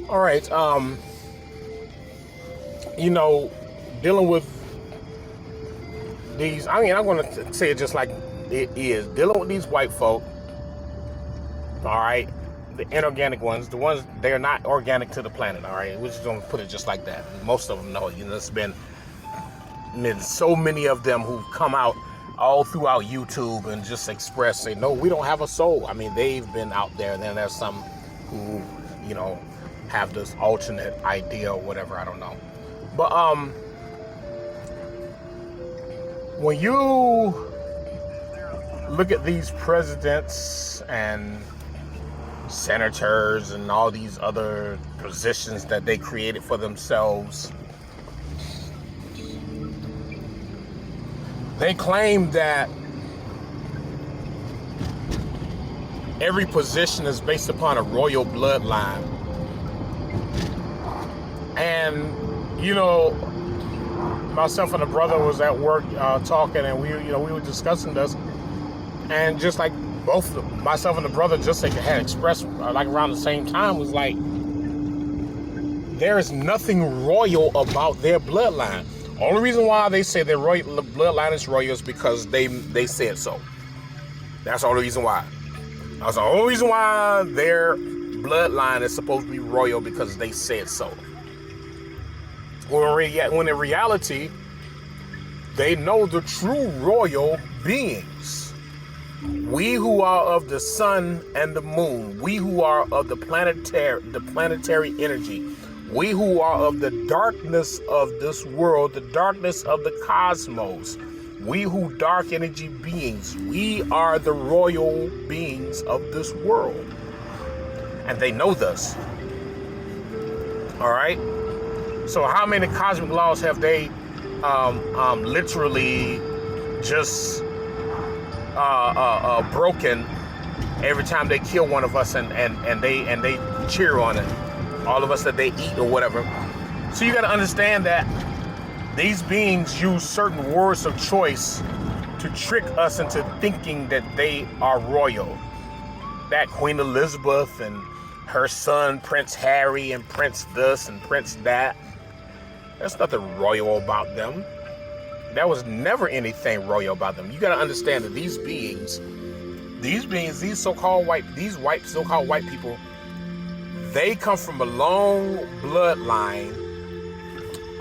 All right. You know, dealing with these. I mean, I'm going to say it just like it is. Dealing with these white folk. All right. The inorganic ones, the ones they're not organic to the planet. All right. We're just going to put it just like that. Most of them know. You know, there's been so many of them who've come out all throughout YouTube and just express, say, no, we don't have a soul. I mean, they've been out there. And then there's some who, you know, have this alternate idea or whatever. I don't know. But when you look at these presidents and senators and all these other positions that they created for themselves, they claim that every position is based upon a royal bloodline. And, you know, myself and a brother was at work talking, and we were discussing this. And just like both myself and the brother just like had expressed like around the same time, was like, there is nothing royal about their bloodline. Only reason why they say their bloodline is royal is because they said so. That's the only reason why. That's the only reason why their bloodline is supposed to be royal, because they said so. When in reality, they know the true royal beings. We who are of the sun and the moon, we who are of the planetary energy, we who are of the darkness of this world, the darkness of the cosmos, we who dark energy beings, we are the royal beings of this world. And they know this. All right? So how many cosmic laws have they literally just broken every time they kill one of us and they cheer on it, all of us that they eat or whatever? So you got to understand that these beings use certain words of choice to trick us into thinking that they are royal. That Queen Elizabeth and her son Prince Harry and Prince this and Prince that, there's nothing royal about them. There was never anything royal about them. You got to understand that these so-called white people, they come from a long bloodline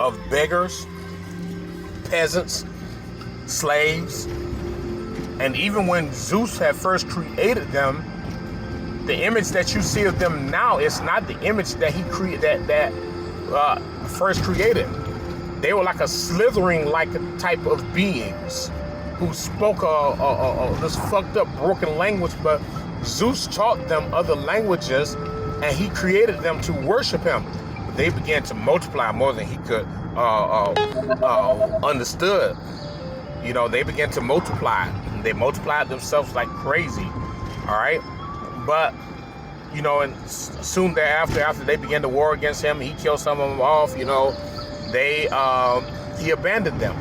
of beggars, peasants, slaves. And even when Zeus had first created them, the image that you see of them now is not the image that he created, that first created. They were like a slithering like type of beings who spoke this fucked up broken language, but Zeus taught them other languages and he created them to worship him. They began to multiply more than he could understood. You know, they began to multiply. They multiplied themselves like crazy. All right. But, you know, and soon thereafter, after they began to war against him, he killed some of them off, you know, he abandoned them,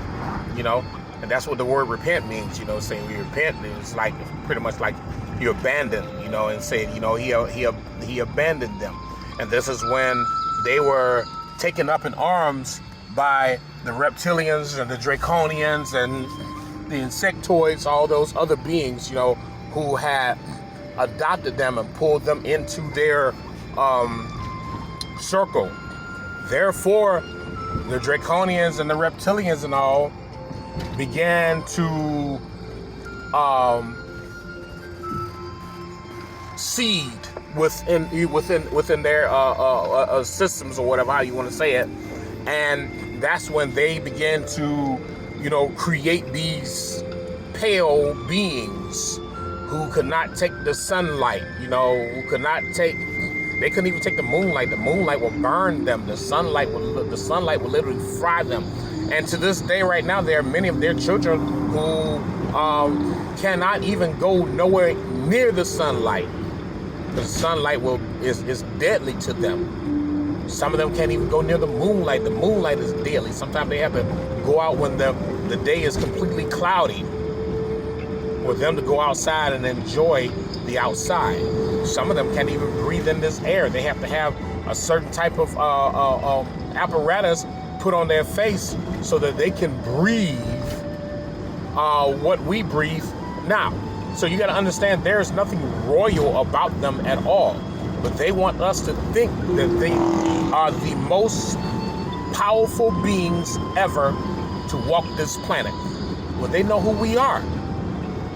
you know, and that's what the word repent means, you know, saying we repent is like pretty much like you abandon, you know, and saying, you know, he abandoned them. And this is when they were taken up in arms by the reptilians and the draconians and the insectoids, all those other beings, you know, who had adopted them and pulled them into their circle. Therefore, the draconians and the reptilians and all began to seed within their systems, or whatever how you want to say it. And that's when they began to, you know, create these pale beings who could not take the sunlight, you know, they couldn't even take the moonlight. The moonlight will burn them. The sunlight will literally fry them. And to this day right now, there are many of their children who cannot even go nowhere near the sunlight. The sunlight is deadly to them. Some of them can't even go near the moonlight. The moonlight is deadly. Sometimes they have to go out when the day is completely cloudy for them to go outside and enjoy the outside. Some of them can't even breathe in this air. They have to have a certain type of apparatus put on their face so that they can breathe what we breathe now. So you got to understand there's nothing royal about them at all. But they want us to think that they are the most powerful beings ever to walk this planet. Well, they know who we are.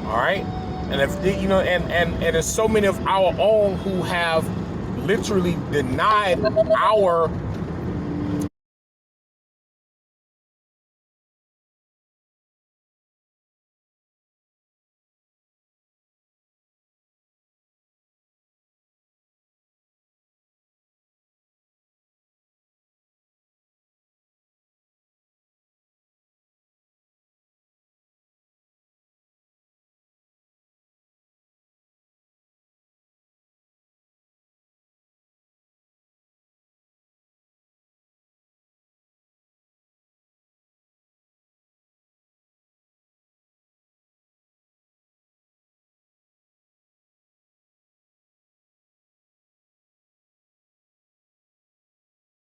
All right? And if they, and there's so many of our own who have literally denied our